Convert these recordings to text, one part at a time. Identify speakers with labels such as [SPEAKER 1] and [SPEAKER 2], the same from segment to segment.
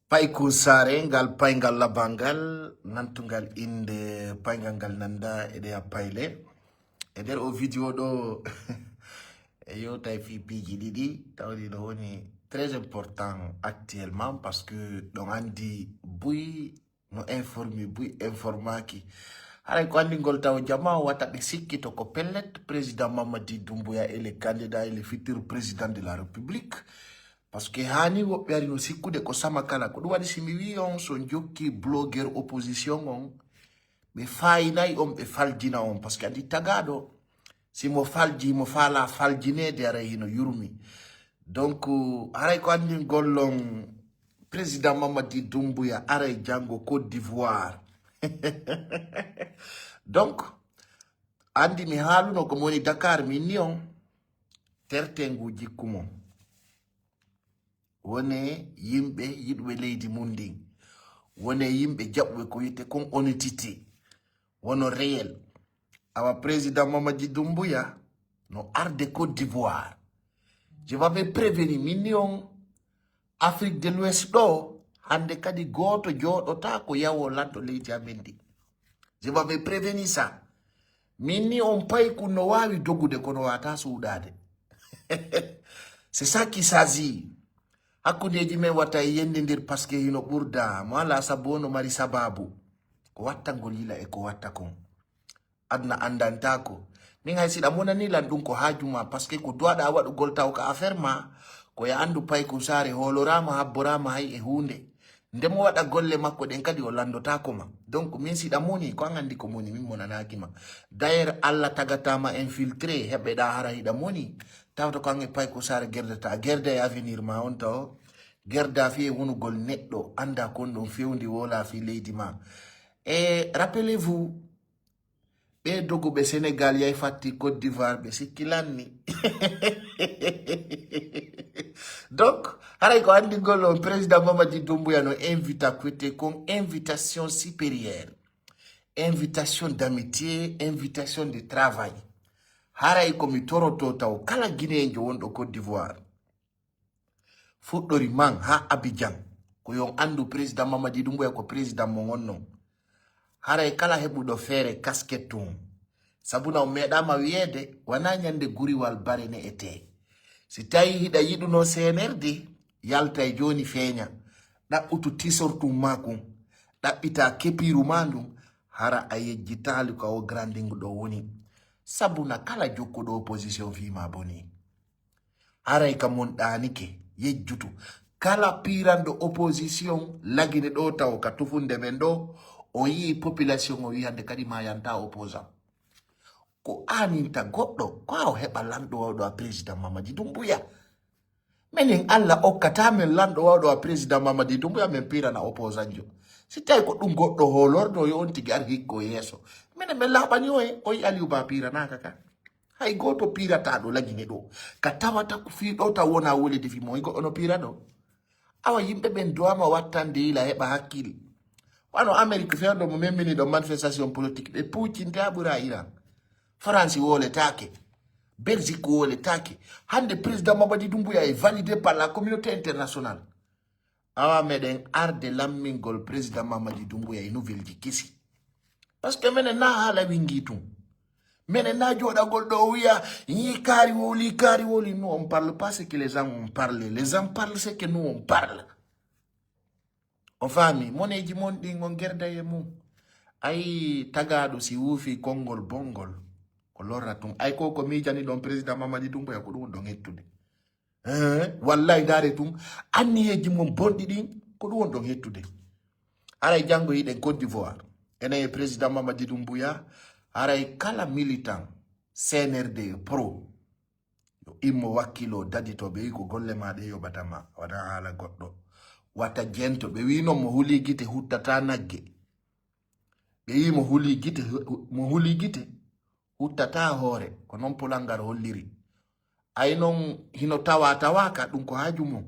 [SPEAKER 1] Paiku sare ngal paingal labangal nantungal inde paingal ngal nanda ede a paile eder o video do yo tay fi piji didi tawdi do woni très important actuellement parce que don andi bui no informi bui informaki haray ko andi gol taw jama wata be sikki to ko pellet président Mamadi Doumbouya et le candidat et le futur président de la République. Parce que hani woɓɓe ari no sikkude ko sama kala ko ɗum waɗi simi wi on so jokki blogueur opposition on ɓe fayinayi on ɓe faljina on parce que andi tagaɗo simo falji mo fala faljinede ara hino yurmi donc haray ko andi gollon président Mamadi Doumbouya aray jango Côte d'Ivoire donc andi mi haaluno ko woni Dakar min ni on tertengu jikkumo wone yimɓe yiɗɓe leydi mum ndin wone yimɓe jaɓɓe ko wiyete kon honnêteté wono réel awa président Mamadi Doumbouya no arde Côte d'Ivoire je vais prévenir min on Afrique de l'Ouest ɗo hande kadi goto joɗota ko yawo lanto leydi amen ndi je vais prévenir ça min on payku no wawi dogude kono wata suuɗade c'est ça qui s'agit hakkudeji men watta yendidir parce que hino ɓurda mo ala sabu no mari sababu ko watta ngol yila e ko watta kon adna andantako min hay siɗa monani lan ɗum ko hajuma parce que ko duwaɗa waɗugol taw ka affaire ma ko ya andu payku sare holorama habborama hay e hunde ndemo waɗa golle makko ɗen kadi o landotako ma donc min siɗa moni ko an andi ko moni min monanakima d'ailleurs Allah tagatama infiltré heɓeɗa hara hiɗa moni tawta ko an e payku sare gerdata gerda e avenir ma on taw gerda fi e wonugol neɗɗo anda kon ɗon fewndi wola fi leydi ma et rappelez-vous ɓe doguɓe Sénégal yay fatti Côte d'Ivoire ɓe sikkilanni donc haray ko andi gol président Mamadi Doumbouya no invita kwete kon invitation supérieure invitation d'amitié invitation de travail haray komi toroto taw kala guinéjo wonɗo Côte d'Ivoire fuɗɗori man ha Abidjan ko yon andu président Mamadi Doumbouya ko président mo wonnon haray kala heɓuɗo feere casquette tum sabuna o meɗama wiyede wana ñande guriwal bare ne ete si tawi hiɗa yiɗuno CNRD yalta e joni feeña ɗaɓɓutu tisortum makum ɗaɓɓita kepiru ma ndum hara a yejjitali ko o grandingu ɗo woni sabuna kala jokkuɗo opposition fima boni haray kam mon ɗanike yejjutu kala pirando opposition lagine ɗo taw ka tufunde men ɗo o yi population o wiyande kadi ma yanta opposant ko aninta goɗɗo ko a heɓa lanɗo wawɗo a président Mamadi Doumbouya minen Allah okkata men lanɗo wawɗo a président Mamadi Doumbouya men pirana opposant jo si tawi ko ɗum goɗɗo holordo yo on tigui ar hikko yeeso minen min laɓani o yi Aliou Ba piranaka ka hay goto pirata ɗo lagine ɗo ka tawata ko fi ɗo taw wona wolide fi moy goɗɗo no pira ɗo awa yimɓe ɓen duwama wattande yila heɓa hakkille wano Amérique fewɗo mo memmini ɗo manifestation politique ɓe puccinte ha ɓuura Iran France woletake Belgique woletake hande président Mamadi Doumbouya est validé par la communauté internationale awa meɗen arde lammingol président Mamadi Doumbouya e nouvelle ji kesi parce que menen na haala wingi tum menen na joɗagol ɗo wiya yi kaari woli nous on parle pas ce que les gens ont parlé les gens parlent ce que nous on parle on fami moneji mon ɗin on gerda e mum ay tagaɗo si wuufi konngol bongol ko lorra tum ay ko miijani ɗon président Mamadi Doumbouya ko ɗum ɗon hettude wallahi dare tum anniyeji mum bonɗi ɗin ko ɗum ɗon hettude aray janggo yiɗen Côte d'Ivoire enen e président Mamadi Doumbouya aray kala militant CNRD pro yo immo wakkilo daditoɓe wi ko golle maɗe yoɓatama waɗa haala goɗɗo wata jento ɓe wi noon mo huli gite huttata nagge ɓe wi mo huli gite huttata hoore ko noon Polangar holliri ay noon hino tawaka ɗum ko hajumum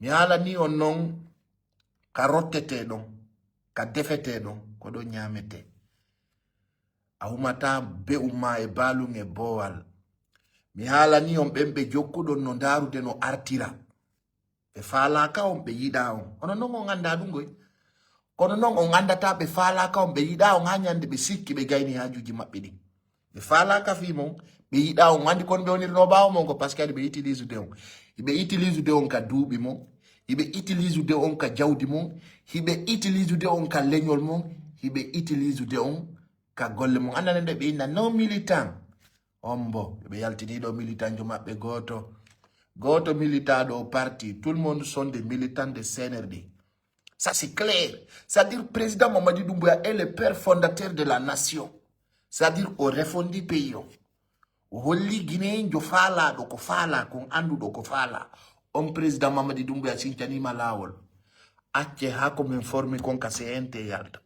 [SPEAKER 1] mi haalani on noon ka rottete ɗon ka defete ɗon ko ɗon ñamete a humata be umma e balum e bowal mi haalani on ɓen ɓe jokkuɗon no darude no artira Be fala ka on be yida on. Ono non on anda dungo. Kono non on anda ta be fala ka on be yida on hanyande be sikki be gayni hajuji mabbe di. Be fala ka fi mon be yida on andi kon be onir no bawo mon ko parce que be utilise de on. Ibe utilise de on ka duubi mon. Ibe utilise de on ka jawdi mon. Ibe utilise de on ka leñol mon. Ibe utilise de on ka golle mon. Andane be ina no militant. Ombo be yaltini do militant jo mabbe goto. Goto militant au parti. Tout le monde sont des militants de CNRD. Ça c'est clair. C'est-à-dire président Mamadi Doumbouya est le père fondateur de la nation. C'est-à-dire au refondi pays. Holi Guinée jo fala do ko fala kon andu do ko fala. Président Mamadi Doumbouya sintani malawol. Acce ha ko men formi kon ka CNT yalta.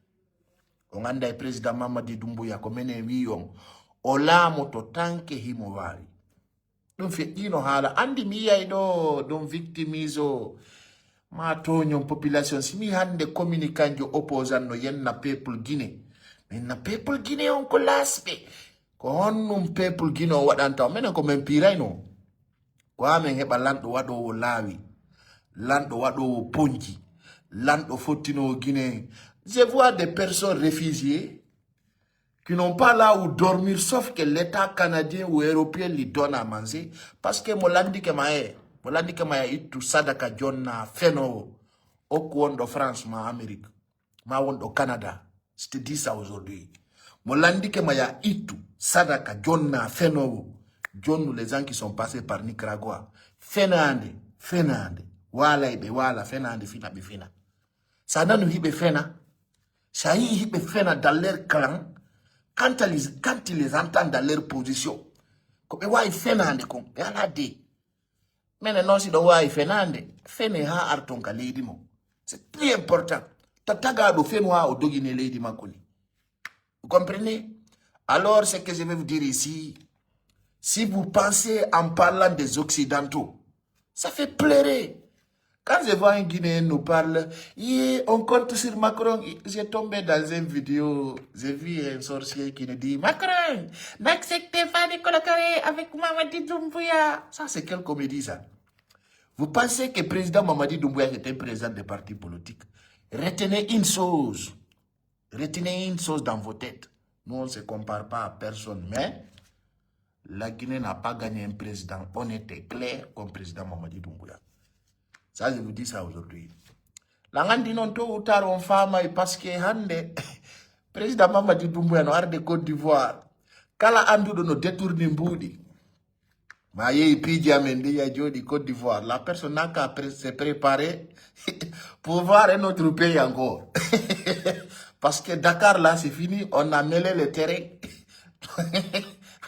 [SPEAKER 1] On anda président Mamadi Doumbouya ko mene wiyon. Olamo to tanke himo wari. Dum feƴƴino haala andi mi yiyay ɗo ɗum victimiso ma toñon population simi hande communicanjo opposant no yenna peuple guinée min na peuple guinée on ko lasɓe ko honnum peuple guinée o waɗanta minen ko min pirayno ko amin heɓa lanɗo waɗowo laawi lanɗo waɗowo ponji lanɗo fottinowo guinée je vois des personnes réfugiées qui n'ont pas là où dormir, sauf que l'État canadien ou européen lui donne à manger. Parce que Molandi Kemaye, itu sadaka jonna feno au coin de France, ma Amérique, ma au Canada. Je te dis ça aujourd'hui. Molandi Kemaye, itu sadaka jonna feno. John, les gens qui sont passés par Nicaragua. Fenande. Wala ibe wala, fenande fina bifina. Ça n'a nous hibe fena. Ça y hibe fena dans leur clan. Quand ils les entendent dans leur position, comme ouais fenande kon, et ala de. Mais non si do ouais fenande, fene ha artonka lady mo. C'est très important. Tataga do fenwa o dogine lady makoni. Vous comprenez? Alors ce que je vais vous dire ici, si vous pensez en parlant des Occidentaux, ça fait pleurer. Quand je vois un Guinéen nous parle, on compte sur Macron. J'ai tombé dans une vidéo, j'ai vu un sorcier qui nous dit Macron, n'acceptez pas de collaborer avec Mamadi Doumbouya. Ça, c'est quelle comédie, ça? Vous pensez que le président Mamadi Doumbouya était un président de parti politique? Retenez une chose dans vos têtes. Nous, on ne se compare pas à personne, mais la Guinée n'a pas gagné un président honnête et clair comme président Mamadi Doumbouya. Ça, je vous dis ça aujourd'hui. Langandi non to utaro on fama parce que hande président Mamadi Doumbouya no arde Côte d'Ivoire. Kala andudo no détourni mbudi. Ma yei piji amende ya jodi Côte d'Ivoire. La personne n'a qu'à se préparer pour voir un autre pays encore. Parce que Dakar là c'est fini, on a mêlé le terrain.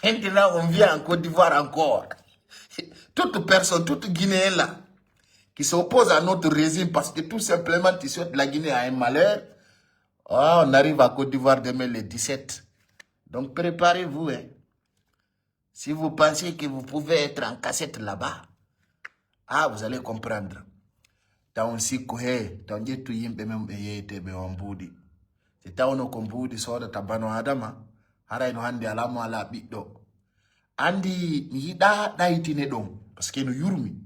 [SPEAKER 1] Maintenant on vient en Côte d'Ivoire encore. Toute personne, toute Guinéenne là qui s'oppose à notre régime parce que tout simplement, tu souhaites la Guinée a un malheur. Oh, on arrive à Côte d'Ivoire demain le 17. Donc préparez-vous. Hein. Si vous pensez que vous pouvez être en cassette là-bas, vous allez comprendre. Taon sikuhe, taon jetu yimbe membe yete be wambudi. Se taono kombudi soda tabano adama, hara ino handi alamu ala biddo. Andi nihida daitine dom, parce que no yurumi.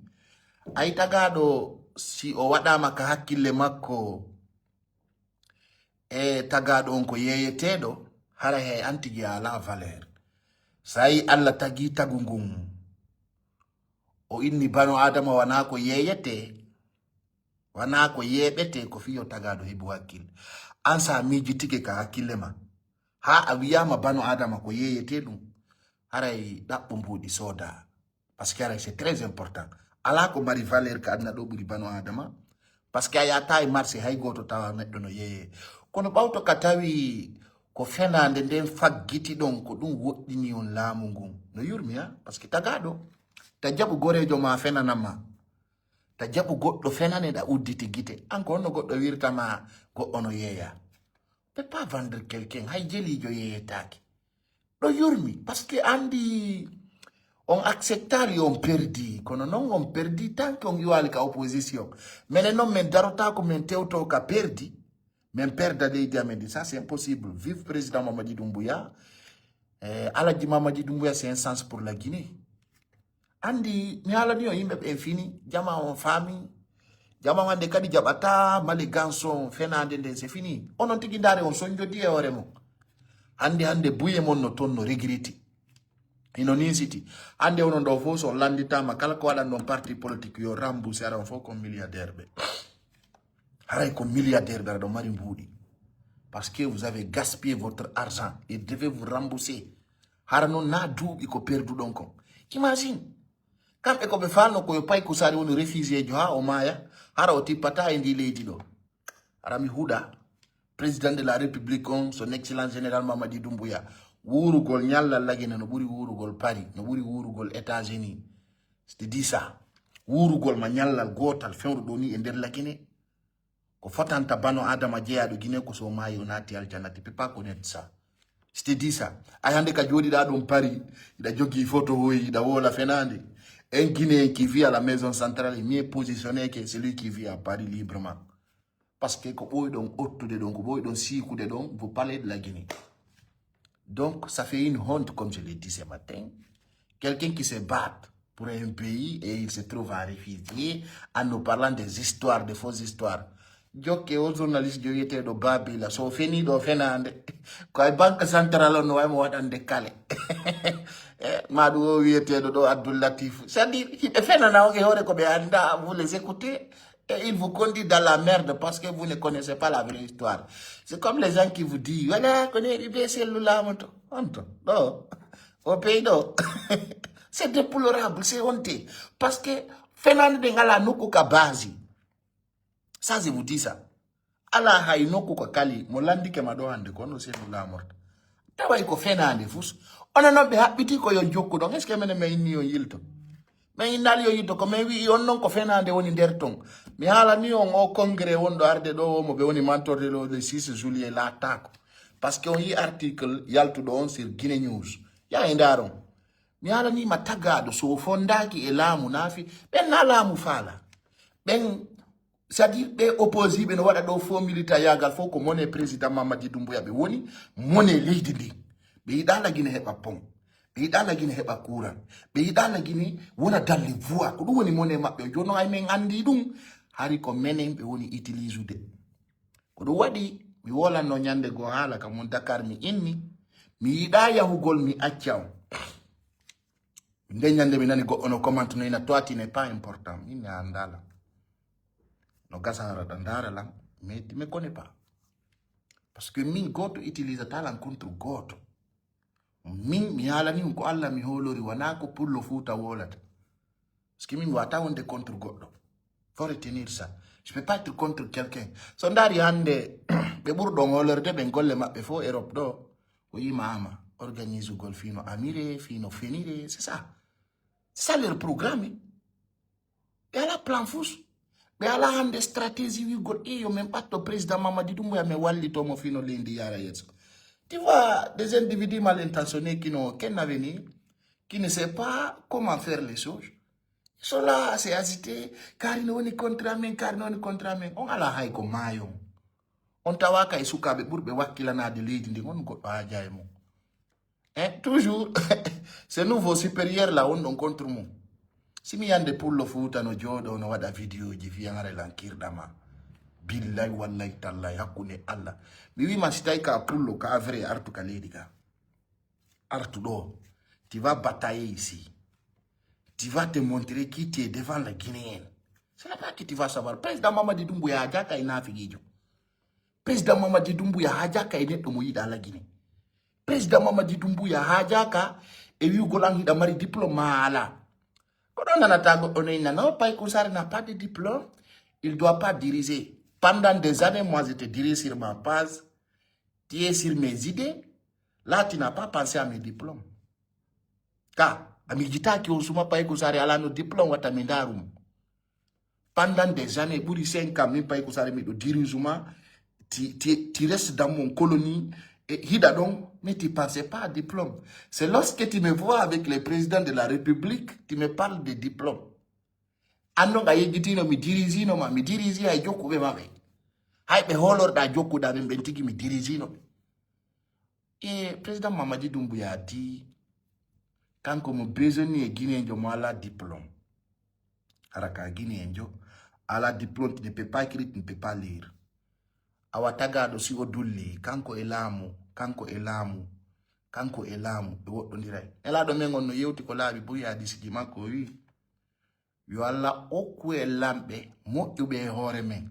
[SPEAKER 1] Aitagado si o wadama ka hakkille makko tagado on ko yeyetedo hara he antigi ala valeur sai alla tagi tagungum o inni bano adama wana ko yeyete wana ko yebete ko fiyo tagado hibu hakkil ansa miji tike ka hakkille ma ha awiyama bano adama ko yeyete dum hara dabbo mbudi soda parce que c'est très important. Ala ko mari valeur ka adna do buri bano adama parce que ayata e marché hay goto tawa neddo no yeye kono bawto katawi ko fenande den faggiti don ko dum woddini on laamu ngum no yurmi ha parce que tagado ta jabu gorejo ma fenanama ta jabu goddo fenane da udditi gite anko no goddo wirtama goddo no yeya peut pas vendre quelqu'un hay jelijo yeyetaki do yurmi parce que andi on acceptari on perdi kono non on perdi tant qu'on yuali ka opposition mais non men darota ko men tewto ka perdi men perda de Idi Amin ça c'est impossible vive président Mamadi Doumbouya Aladji Mamadi Doumbouya c'est un sens pour la Guinée andi mi ala ni o yimbe be infini jama on famille jama wande kadi jabata mali ganson fenande nde c'est fini onon tigi ndare on sonjo di e hore mo hande buye mon no ton no regreti ino ninsiti hande onon do fo so landitama kala ko wala non parti politique yo rembourser ara fo ko milliardaire be haray ko milliardaire be do mari mbudi parce que vous avez gaspillé votre argent et devez vous rembourser harano na duubi ko perdu don ko imagine kambe ko be falno ko yo pay ko sari woni réfugié jo ha o maya hara o tipata e ndi leydi do arami huda président de la république on son excellence général Mamadi Doumbouya wurugol nyalla lagina no buri wurugol Paris no buri wurugol États-Unis c'est dit ça wurugol ma nyallal gotal fewru do ni e der lagine ko fotanta bano adama jeyaɗo guine ko so mayi o naati aljannati peut pas connaître ça c'était dit ça ay hande ka jodiɗa ɗum Paris ida jogui photo hoyi ida wola fenande un Guinéen qui vit à la maison centrale est mieux positionné que celui qui vit à Paris librement parce que ko ɓoy ɗon ottude ɗon ko ɓoy ɗon sikude ɗon vous parlez de la Guinée. Donc ça fait une honte comme je l'ai dit ce matin, quelqu'un qui se bat pour un pays et il se trouve à réfugié en nous parlant des histoires, des fausses histoires. Jokke o journaliste joyete do babila so feni do fenande ko ay banque centrale no way mo wadande kale madu o wiete do Abdul Latif c'est-à-dire e fenana o ke hore ko be anda vous les écoutez et ils vous conduisent dans la merde parce que vous ne connaissez pas la vraie histoire. C'est comme les gens qui vous disent voilà connaît bien celle-là monto non au pays do c'est déplorable, c'est honteux parce que fenande de ngala nuko ka base. Ça, je vous dis ça. Ala hainoko kwa kali, molandi ke mado hande kono se nula morta. Tawa iko fena hande fus. Ona no be hapiti ko yon joko don. Eske mene me inni yon yilto. Me inali yon yilto. Kome wi yon non ko fena hande woni derton. Mi hala ni yon o kongre wondo arde do mo be woni mantorde lo le 6 juillet la tako. Parce que on yi article yalto do on sur Guinée News. Ya indaron. Mi hala ni matagado so fondaki e lamu nafi. Ben na lamu fala. Ben c'est-à-dire des opposés ben wada do fo militaire yagal fo ko moné président Mamadi Doumbouya be woni moné leydi ndi be yidala Guinée heba pont be yidala Guinée heba courant be yidala Guinée wona dalli voix ko dum woni moné mabbe jono ay men andi dum hari ko menen be woni utiliser ko do wadi mi wola no nyande go hala ka mon Dakar mi inni mi yida yahugol mi acciaw nde nyande mi nani go ono comment no ina toi tu n'est pas important mi andala. No gasara dandara lang, mais tu me connais pas. Parce que min goto utilise talan contre goto. Min mi hala ni unko alla mi holori wanako pullo futa wolat. Parce que min wata wonde contre goto. Faut retenir ça. Je peux pas être contre quelqu'un. Sondari hande be burdo ngolorde ben golle mabbe fo Europe do. Oui mama organise gol fino amire fino finire, c'est ça. C'est ça leur programme. Et à la plan fous. Mais à la hande stratégie oui god et yo même pas to président Mamadi Doumbouya me walli to mo fino lendi yara yetso. Tu vois des individus mal intentionnés qui n'ont aucun avenir, qui ne savent pas comment faire les choses. Ils sont là, c'est agité, car ils n'ont ni contre men, car ils n'ont ni contre men. On a la haï comme maillon. On tawaka et soukabe pour be wakila na de lendi on go ajaimo. Hein, toujours c'est nouveau supérieur là on contre moi. Si mi yande pullo futa no jodo no wada video ji fiangare lankir dama billahi wallahi tallahi hakune Allah mi wi ma sitay ka pullo ka vrai artu ka lediga artu do tu vas batailler ici, tu vas te montrer qui tu es devant la Guinéenne. C'est là-bas que tu vas savoir. Président Mamadi Doumbouya hajaka ina figijo. Président Mamadi Doumbouya hajaka ine to moyi dans la Guinée. Président Mamadi Doumbouya hajaka e wi golang hida mari diplôme ala. On n'a pas de diplôme, il ne doit pas diriger. Pendant des années, moi, j'étais dirigé sur ma base, tu es sur mes idées. Là, tu n'as pas pensé à mes diplômes. Car, pendant des années, pour 5 ans, tu restes dans mon colonie. Et mais tu ne pensais pas à diplôme. C'est lorsque tu me vois avec le président de la République, tu me parles de diplôme. Ando ga yegitino mi dirizino ma mi dirizi ay jokku be mabe. Hay be holorda jokku da be bentigi mi dirizino. Et président Mamadi Doumbouya a dit quand comme besoin ni Guinéen jo mala diplôme. Araka Guinéen jo à la diplôme, tu ne peux pas écrire, tu ne peux pas lire. Awataga si odulli, kanko elamu, kanko elamu, kanko elamu, e wotto ndiray. Ela do mengon no yewti ko laabi buya disiji makko wi. Yo alla okku e lambe moƴƴuɓe e hoore men.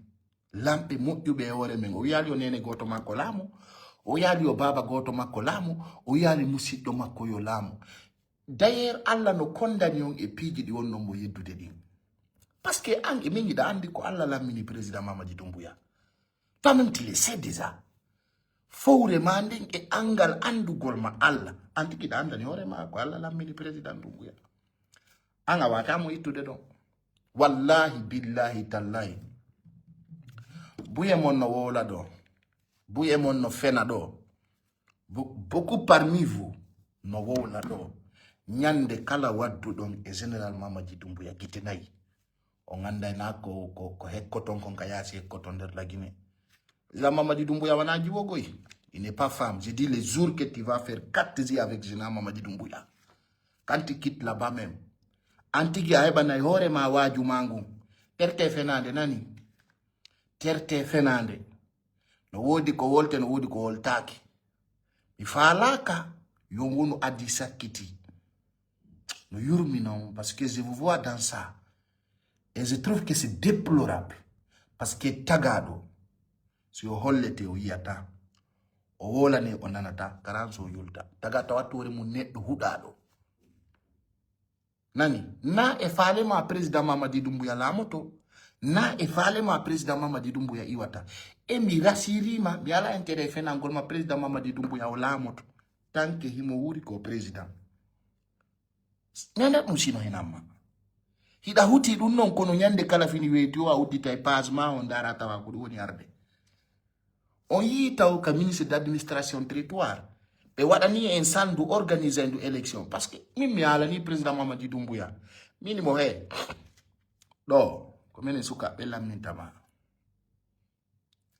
[SPEAKER 1] Lambe moƴƴuɓe e hoore men. O yaali o nene goto makko laamu, o yaali o baba goto makko laamu, o yaali musidɗo makko yo laamu. D'ailleurs Allah no kondani on e piiji ɗi wonno mo yeddude ɗin. Parce que an e min yiɗa andi ko Allah lammini président Mamadi Doumbouya. Toi-même tu le sais déjà. Fowre ma ndin e angal andugol ma Allah. Anti kiɗa andani hoore ma ko Allah lammini président Doumbouya. An a watamo ittude ɗon. Wallahi billahi tallahi. Buye mon no wola ɗo. Buye mon no fena ɗo. Beaucoup parmi vous no wola ɗo. Nyande kala waddu ɗon e général Mamadi Doumbouya gitenayi. On anda na ko hekkoton kon kayasi hekkoton der la Guinée. La Mamadi Doumbouya wana jiwogoy. Il n'est pas femme. J'ai dit les jours que tu vas faire 4 ans avec général Mamadi Doumbouya. Quand tu quittes là-bas même. Antigi aeba na hore ma waju mangu. Terte fenande nani. Terte fenande. No wodi ko wolte no wodi ko woltaki. Mi falaka yongunu adisa kiti. No yurmi non parce que je vous vois dans ça. Et je trouve que c'est déplorable. Parce que tagado. Si o hollete o yiyata. O wolane o nanata. Karanso yulta. Tagata watu wore mu neddo hudado. Nani? Na e fale ma président Mamadi Doumbouya la moto. Na e fale ma président Mamadi Doumbouya iwata. E mi rasiri ma. Mi ala intere fena ngol ma président Mamadi Doumbouya o la moto. Tanke himo wuri ko président. Nana musino hinama. Hida huti dun non kono nyande kala fini weti o audita e pasma on dara tawa ko woni arde. On yi taw ka ministre d'administration territoire. Be wadani en sandu organiser une élection parce que mimi ala ni président Mamadi Doumbouya. Mini mo he. Do, komene suka bella mintama.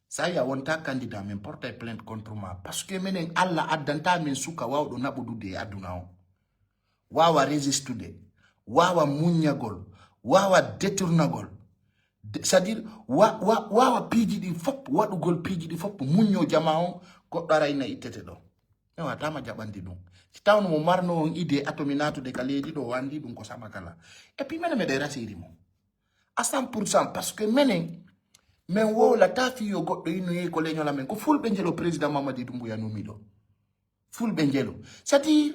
[SPEAKER 1] Ça y a wonta candidat men porte plainte contre moi parce que menen alla addanta men suka wawdo nabudude aduna o. Wawa résistude. Wawa munyagol. Wawa détournagol. C'est-à-dire wawa piji di fop wadugol piji di fop munyo jamao ko darayna itete do. E watama jabandi dum. Si tawno mo marno on idée atominatu de kaledi do wandi dum ko samakala. Et puis menen me de rasiri mo. À 100% parce que menen men wo la tafi yo goddo ino e ko leñola men ko fulbe njelo président Mamadi Doumbouya numido. Fulbe njelo. C'est-à-dire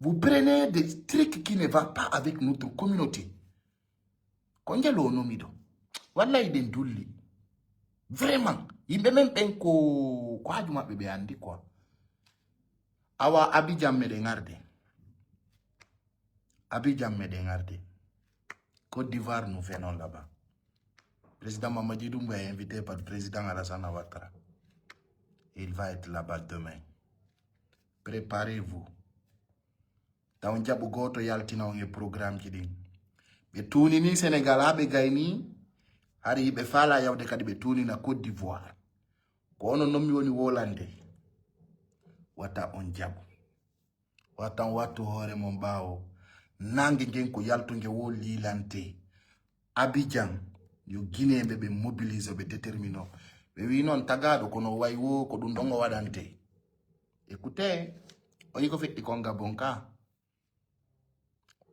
[SPEAKER 1] vous prenez des trucs qui ne vont pas avec notre communauté. Konjelo numido. Wallahi den dulli. Vraiment. Yimbe men pen ko hajuma bebe andi quoi. Awa Abidjan me de ngarde. Abidjan me de ngarde. Côte d'Ivoire nous venons là-bas. Président Mamadi Doumbouya est invité par le président Alassane Ouattara. Il va être là-bas demain. Préparez-vous. Taw jabu goto yaltina on e programme ki din. Be tuni ni Sénégal ha be gayni hari be fala yawde kadi be tuni na Côte d'Ivoire. Ko ono nomi woni wolande. Wata on jabu. Wata watu hore mon bawo. Nangi ngen ko yaltu nge wo lilante. Abidjan yo Guinée be mobiliser be détermino. Be wi non tagado kono way wo ko dum dongo wadante. Écoutez, o yiko fetti ko Gabon ka.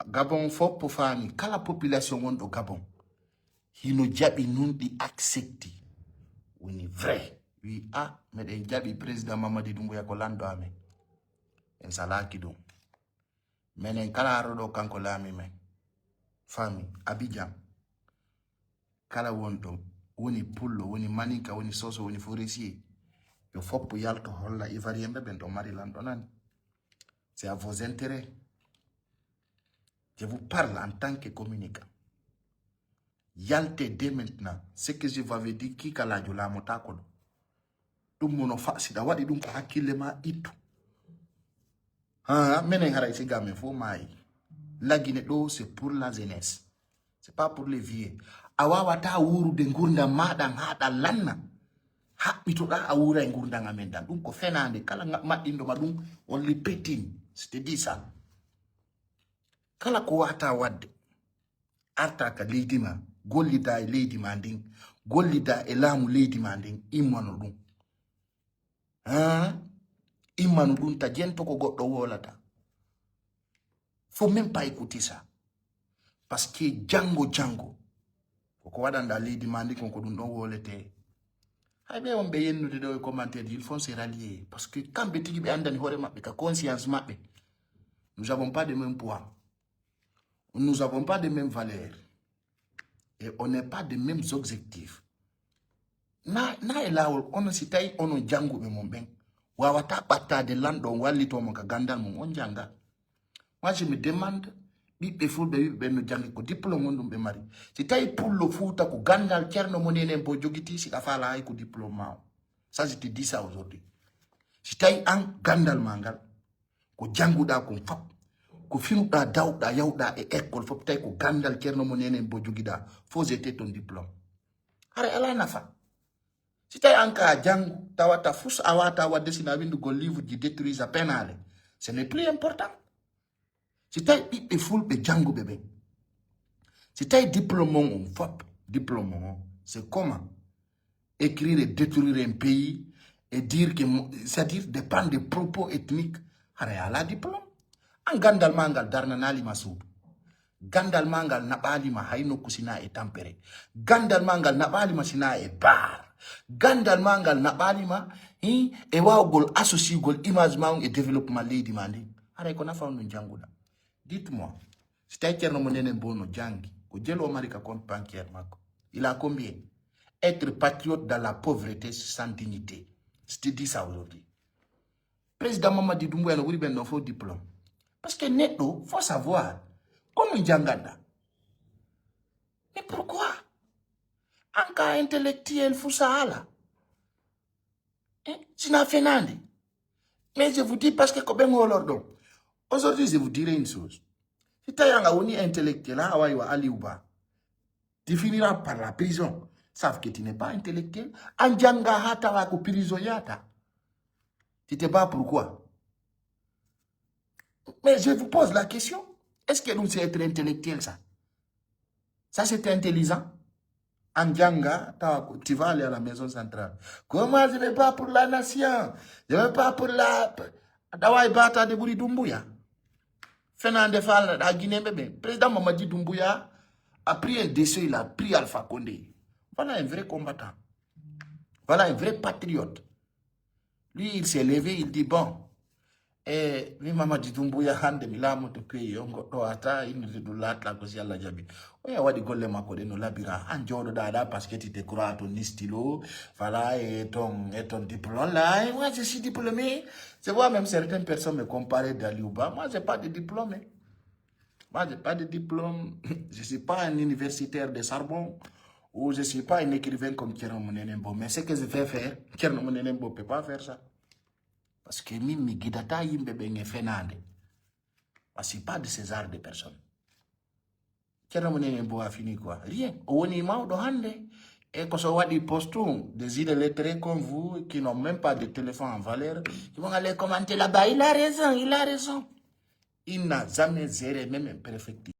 [SPEAKER 1] Gabon fop fami kala population wondo Gabon. Hino jabi nundi accepti. Woni vrai. Oui meden jabi président Mamadi Doumbouya ko lando ame. En salaki dum. Menen kala rodo kanko lami men. Fami Abidjan. Kala wondo woni pullo, woni maninka, woni soso, woni forestier. Yo fop yalto holla ivarien be ben do mari lando nani. C'est à vos intérêts. Je vous parle en tant que communicant. Yalte dès maintenant, ce que je vous avais dit, qui kala jola motakodo. Dum mono fasida wadi dum ko hakilema itu. Menen hara isi game fo mai. La Guinée do c'est pour la jeunesse. C'est pas pour les vieux. Awawa ta wuru de ngurndam madan hada lanna. Haɓɓitoɗa a wura e ngurdanga men dan ɗum ko fenande kala maɗɗindo ma ɗum on lipetin. C'était dit ça. Kala ko wata wadde arta ka leydima gollida e leydi ma ndin gollida e laamu leydi ma ndin immano ɗum immano ɗum ta jento ko goɗɗo wolata faut même pas écouter ça parce que jango koko waɗanda leydi ma ndin konko ɗum ɗon wolete hay ɓe on ɓe yennude ɗo e commentaire il faut se rallier parce que kamɓe tigi ɓe andani hoore maɓɓe ka conscience maɓɓe nous avons pas de même poids nous avons pas de même valeur et on n'est pas de mêmes objectifs na e lawol ono si tawi ono janguɓe mon ɓen wawata ɓattade lanɗo on wallitomo ka gandal mum on janga moi je me demande ɓiɓɓe fulɓe wiɓe ɓen no jangi ko diplôme on ɗum ɓe mari si tawi pullo fuuta ko gandal ceerno mo nenen bo jogiti siɗa faala hay ko diplôme ma o ça je te dis ça aujourd'hui si tawi an gandal ma ngal ko janguɗa kon fop ko finuɗa dawɗa yawɗa e école fop tawi ko gandal ceerno mo nenen bo jogiɗa faut jeter ton diplôme hara ala nafa si tawi an ka jangu tawata fus a wata wadde sina windugol livre ji détruisa penale ce n'est plus important si tawi ɓiɓɓe fulɓe janguɓe ɓen si tawi diplôme on fop diplôme on c'est comment écrire et détruire un pays et dire que c'est-à-dire dépendre des propos ethniques hara ala diplôme an gandal ma ngal darnanalima suudu gandal ma ngal naɓalima hay nokku sina e tampere gandal ma ngal naɓalima sina e bar gandal ma ngal naɓalima e wawgol associegol image ma on e développement leydi ma ndi haray ko nafa on no janguɗa dites-moi si tawi ceerno mo nenen bo no jangi ko jelo mari ka compte bancaire makko il a combien être patriote dans la pauvreté sans dignité je te dis ça aujourd'hui président Mamadi Doumbouya no ɓuri ɓen ɗo fo diplôme parce que neɗɗo faut savoir kono janganda mais pourquoi en cas intellectuel fusa ala sina fenande mais je vous dis parce que ko ɓen wolorɗon aujourd'hui je vous dirai une chose si tawi anga woni intellectuel ha wawi wa Aliou Ba tu finiras par la prison sauf que tu n'es pas intellectuel an janga ha tawa ko prison yata tu te bats pourquoi mais je vous pose la question est-ce que nous c'est être intellectuel ça c'est intelligent Anjanga, tu vas aller à la maison centrale. Comment je ne vais pas pour la nation? Je ne vais pas pour la... Dawai Bata de Bouri Doumbouya. Fernande Fall, à Guinée-Bébé. Président Mamadi Doumbouya a pris un décès, il a pris Alpha Condé. Voilà un vrai combattant. Voilà un vrai patriote. Lui, il s'est levé, il dit, bon, et mi Mamadi Doumbouya hande mi laamu to pays on goɗɗo ata innde ɗum laatla ko si Allah jaɓi oya waɗi golle makko ɗe no labira an jooɗoɗa ɗa parce que tu te crois ton stylo voilà et ton diplôme là et moi je suis diplômé je vois même certaines personnes me comparer d'Aliou Ba moi j'ai pas de diplôme moi j'ai pas de diplôme je suis pas un universitaire de Sorbonne ou je suis pas un écrivain comme Thierno Mounene Mbow mais ce que je vais faire Thierno Mounene Mbow peut pas faire ça. Parce que Mimi Guidata Yimbe Benge Fenande. C'est pas de ces arts de personnes. Thierno Mounene Mbow a fini quoi? Rien. Oni Mao do hande. Et quand on voit des postums, des idées lettrés comme vous, qui n'ont même pas de téléphone en valeur, ils vont aller commenter là-bas. Il a raison, il a raison. Il n'a jamais zéré même un perfectible.